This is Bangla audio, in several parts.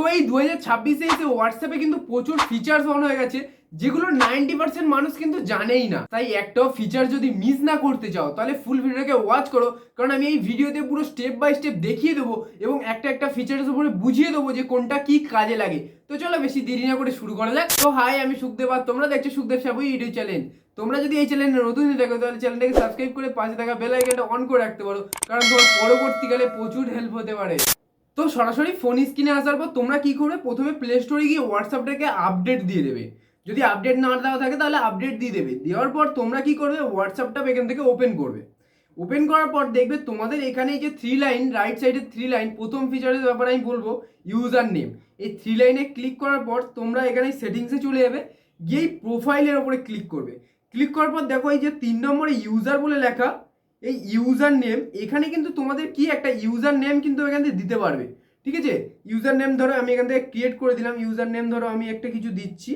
তো এই 2026-এ এসে হোয়াটসঅ্যাপে কিন্তু প্রচুর ফিচার্স অন হয়ে গেছে যেগুলো 90% মানুষ কিন্তু জানেই না। তাই একটাও ফিচার যদি মিস না করতে চাও তাহলে ফুল ভিডিওটাকে ওয়াচ করো, কারণ আমি এই ভিডিওতে পুরো স্টেপ বাই স্টেপ দেখিয়ে দেবো এবং একটা একটা ফিচারের উপরে বুঝিয়ে দেবো যে কোনটা কি কাজে লাগে। তো চলো বেশি দেরি না করে শুরু করা যাক। তো হাই, আমি সুখদেব আর তোমরা দেখছো সুখদেব সাবু ইউটিউব চ্যানেল। তোমরা যদি এই চ্যানেলে নতুন দেখো তাহলে চ্যানেলটাকে সাবস্ক্রাইব করে পাশে থাকা বেল আইকনটা অন করে রাখতে পারো, কারণ তোমার পরবর্তীকালে প্রচুর হেল্প হতে পারে। তো সরাসরি ফোন স্ক্রিনে আসার পর তোমরা কি করবে, প্রথমে প্লে স্টোরে গিয়ে হোয়াটসঅ্যাপটাকে আপডেট দিয়ে দেবে। যদি আপডেট না দেওয়া থাকে তাহলে আপডেট দিয়ে দেবে। দেওয়ার পর তোমরা কি করবে, হোয়াটসঅ্যাপটা এখান থেকে ওপেন করবে। ওপেন করার পর দেখবে তোমাদের এখানে এই যে 3 লাইন, রাইট সাইডে 3 লাইন, প্রথম ফিচারের ব্যাপারে আমি বলবো ইউজার নেম। এই 3 লাইনে ক্লিক করার পর তোমরা এখানে সেটিংসে চলে যাবে, গিয়ে প্রোফাইলের ওপরে ক্লিক করবে। ক্লিক করার পর দেখো এই যে 3 নম্বরে ইউজার বলে লেখা, এই ইউজার নেম এখানে কিন্তু তোমাদের কি একটা ইউজার নেম কিন্তু এখান থেকে দিতে পারবে। ঠিক আছে, ইউজার নেম ধরো আমি এখান থেকে ক্রিয়েট করে দিলাম। ইউজার নেম ধরো আমি একটা কিছু দিচ্ছি,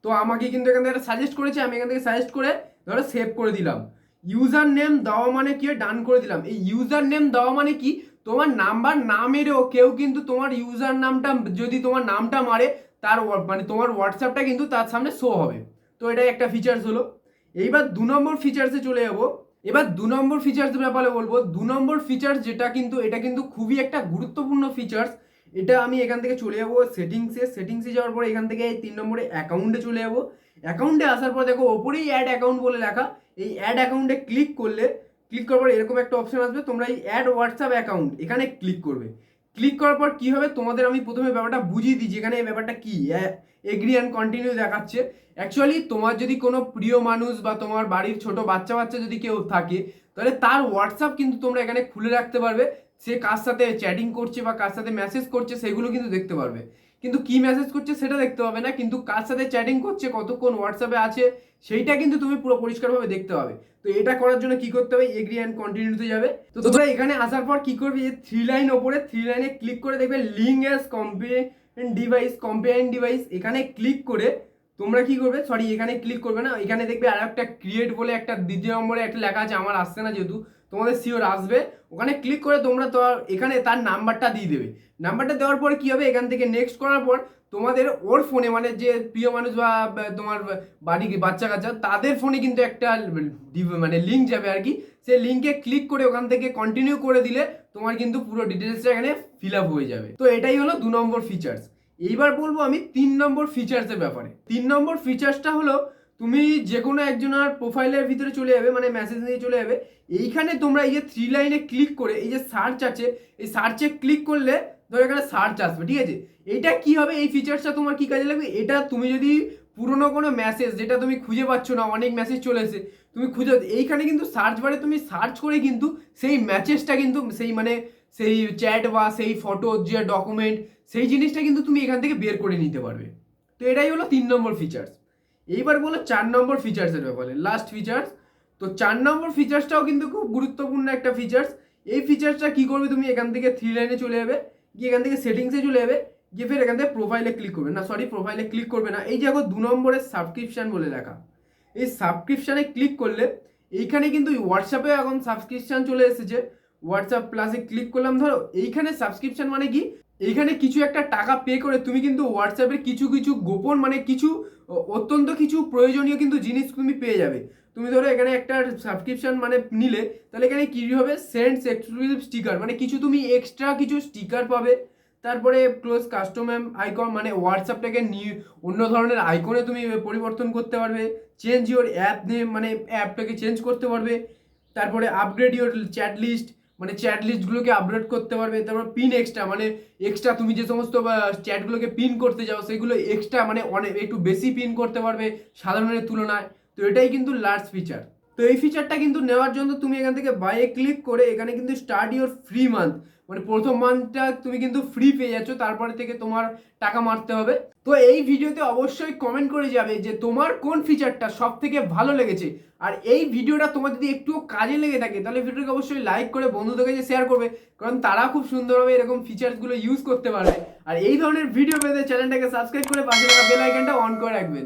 তো আমাকে কিন্তু এখান থেকে সাজেস্ট করেছে, আমি এখান থেকে সাজেস্ট করে ধরো সেভ করে দিলাম। ইউজার নেম দেওয়া মানে কি, ডান করে দিলাম। এই ইউজার নেম দেওয়া মানে কি, তোমার নাম্বার না মেরেও কেউ কিন্তু তোমার ইউজার নামটা, যদি তোমার নামটা মারে তার মানে তোমার হোয়াটসঅ্যাপটা কিন্তু তার সামনে শো হবে। তো এটাই একটা ফিচার্স হলো। এইবার 2 নম্বর ফিচার্সে চলে যাবো। এবার 2 নম্বর ফিচার্স ব্যাপারে বলবো। 2 নম্বর ফিচার্স যেটা কিন্তু এটা কিন্তু খুবই একটা গুরুত্বপূর্ণ ফিচার্স। এটা আমি এখান থেকে চলে যাবো সেটিংসে যাওয়ার পরে এখান থেকে এই 3 নম্বরে অ্যাকাউন্টে চলে যাবো। অ্যাকাউন্টে আসার পর দেখো ওপরেই অ্যাড অ্যাকাউন্ট বলে লেখা। এই অ্যাড অ্যাকাউন্টে ক্লিক করার পর এরকম একটা অপশন আসবে, তোমরা এই অ্যাড হোয়াটসঅ্যাপ অ্যাকাউন্ট এখানে ক্লিক করবে। ক্লিক করার পর কি হবে, তোমাদের আমি প্রথমে ব্যাপারটা বুঝিয়ে দিই যেখানে এই ব্যাপারটা কি, এগ্রি অ্যান্ড কন্টিনিউ দেখাচ্ছে। অ্যাকচুয়ালি তোমার যদি কোনো প্রিয় মানুষ বা তোমার বাড়ির ছোট বাচ্চা যদি কেউ থাকে, তাহলে তার হোয়াটসঅ্যাপ কিন্তু তোমরা এখানে খুলে রাখতে পারবে। সে কার সাথে চ্যাটিং করছে বা কার সাথে মেসেজ করছে সেগুলো কিন্তু দেখতে পারবে, কিন্তু কি মেসেজ করছে সেটা দেখতে পাবে না। কিন্তু কার সাথে চ্যাটিং করছে, কতক্ষণ হোয়াটসঅ্যাপে আছে, সেইটা কিন্তু তুমি পুরো পরিষ্কারভাবে দেখতে পাবে। তো এটা করার জন্য কি করতে হবে, এগ্রি অ্যান্ড কন্টিনিউতে যাবে। তো তোমরা এখানে আসার পর কি করবে, এই 3 লাইন ওপরে 3 লাইনে ক্লিক করে দেখবে লিঙ্ক অ্যাজ কম্পেয়ারিং ডিভাইস, এখানে ক্লিক করে তোমরা কি করবে, সরি এখানে ক্লিক করবে না, এখানে দেখবে আর একটা ক্রিয়েট বলে একটা দ্বিতীয় নম্বরে একটা লেখা আছে, আমার আসছে না যেহেতু, তোমাদের শিওর আসবে। ওখানে ক্লিক করে তোমরা তো এখানে তার নাম্বারটা দিয়ে দেবে। নাম্বারটা দেওয়ার পরে কি হবে, এখান থেকে নেক্সট করার পর তোমাদের ওর ফোনে, মানে যে প্রিয় মানুষ বা তোমার বাড়ি বাচ্চা কাচ্চা তাদের ফোনে কিন্তু একটা মানে লিঙ্ক যাবে আর কি। সেই লিঙ্কে ক্লিক করে ওখান থেকে কন্টিনিউ করে দিলে তোমার কিন্তু পুরো ডিটেলসটা এখানে ফিল আপ হয়ে যাবে। তো এটাই হলো 2 নম্বর ফিচার্স। এইবার বলবো আমি 3 নম্বর ফিচার্সের ব্যাপারে। 3 নম্বর ফিচার্সটা হলো, তুমি যে কোনো একজনের প্রোফাইলের ভিতরে চলে যাবে, মানে মেসেজ নিয়ে চলে যাবে। এইখানে তোমরা এই যে 3 লাইনে ক্লিক করে এই যে সার্চ আছে, এই সার্চে ক্লিক করলে ধরো এখানে সার্চ আসবে। ঠিক আছে, এইটা কি হবে, এই ফিচার্সটা তোমার কি কাজে লাগবে, এটা তুমি যদি পুরনো কোনো মেসেজ যেটা তুমি খুঁজে পাচ্ছ না, অনেক মেসেজ চলে এসে তুমি খুঁজে, এইখানে কিন্তু সার্চ বারে তুমি সার্চ করে কিন্তু সেই মেসেজটা কিন্তু সেই মানে সেই চ্যাট বা সেই ফটো যে ডকুমেন্ট সেই জিনিসটা কিন্তু তুমি এখান থেকে বের করে নিতে পারবে। তো এটাই হলো 3 নম্বর ফিচার্স। এইবার বলো 4 নম্বর ফিচার্সের ব্যাপারে, লাস্ট ফিচার্স। তো 4 নম্বর ফিচার্সটাও কিন্তু খুব গুরুত্বপূর্ণ একটা ফিচার্স। এই ফিচার্সটা কি করবে, তুমি এখান থেকে 3 লাইনে চলে যাবে, গিয়ে এখান থেকে সেটিংসে চলে যাবে, গিয়ে ফের এখান থেকে প্রোফাইলে ক্লিক করবে না, সরি প্রোফাইলে ক্লিক করবে না, এই যে এখন 2 নম্বরের সাবস্ক্রিপশন বলে লেখা, এই সাবস্ক্রিপশানে ক্লিক করলে এইখানে কিন্তু হোয়াটসঅ্যাপে এখন সাবস্ক্রিপশান চলে এসেছে। হোয়াটসঅ্যাপ প্লাসে ক্লিক করলাম, ধরো এইখানে সাবস্ক্রিপশান মানে কি, এইখানে কিছু একটা টাকা পে করে তুমি কিন্তু হোয়াটসঅ্যাপের কিছু কিছু গোপন মানে কিছু অত্যন্ত কিছু প্রয়োজনীয় কিন্তু জিনিস তুমি পেয়ে যাবে। তুমি ধরো এখানে একটা সাবস্ক্রিপশন মানে নিলে, তাহলে এখানে কি হবে, সেন্ডস এক্সক্লুসিভ স্টিকার, মানে কিছু তুমি এক্সট্রা কিছু স্টিকার পাবে। তারপরে ক্লোজ কাস্টম আইকন, মানে হোয়াটসঅ্যাপটাকে অন্য ধরনের আইকনে তুমি পরিবর্তন করতে পারবে। চেঞ্জ ইওর অ্যাপ নেম, মানে অ্যাপটাকে চেঞ্জ করতে পারবে। তারপরে আপগ্রেড ইওর চ্যাট লিস্ট, মানে চ্যাট লিস্টগুলোকে আপগ্রেড করতে পারবে। তারপর পিন এক্সট্রা, মানে এক্সট্রা তুমি যে সমস্ত চ্যাটগুলোকে পিন করতে যাও সেগুলো এক্সট্রা মানে অনেক একটু বেশি পিন করতে পারবে সাধারণের তুলনায়। তো এটাই কিন্তু লার্জ ফিচার। তো এই ফিচারটা কিন্তু নেওয়ার জন্য তুমি এখান থেকে বাইয়ে ক্লিক করে এখানে কিন্তু স্টার্ট ইওর ফ্রি মান্থ, মানে প্রথম মান্থটা তুমি কিন্তু ফ্রি পেয়ে যাচ্ছ, তারপরে থেকে তোমার টাকা মারতে হবে। তো এই ভিডিওতে অবশ্যই কমেন্ট করে যাবে যে তোমার কোন ফিচারটা সব থেকে ভালো লেগেছে। আর এই ভিডিওটা তোমার যদি একটুও কাজে লেগে থাকে তাহলে ভিডিওকে অবশ্যই লাইক করে বন্ধুদের কাছে শেয়ার করবে, কারণ তারা খুব সুন্দরভাবে এরকম ফিচার্সগুলো ইউজ করতে পারবে। আর এই ধরনের ভিডিও পেতে চ্যানেলটাকে সাবস্ক্রাইব করে পাশে থাকা বেল আইকনটা অন করে রাখবেন।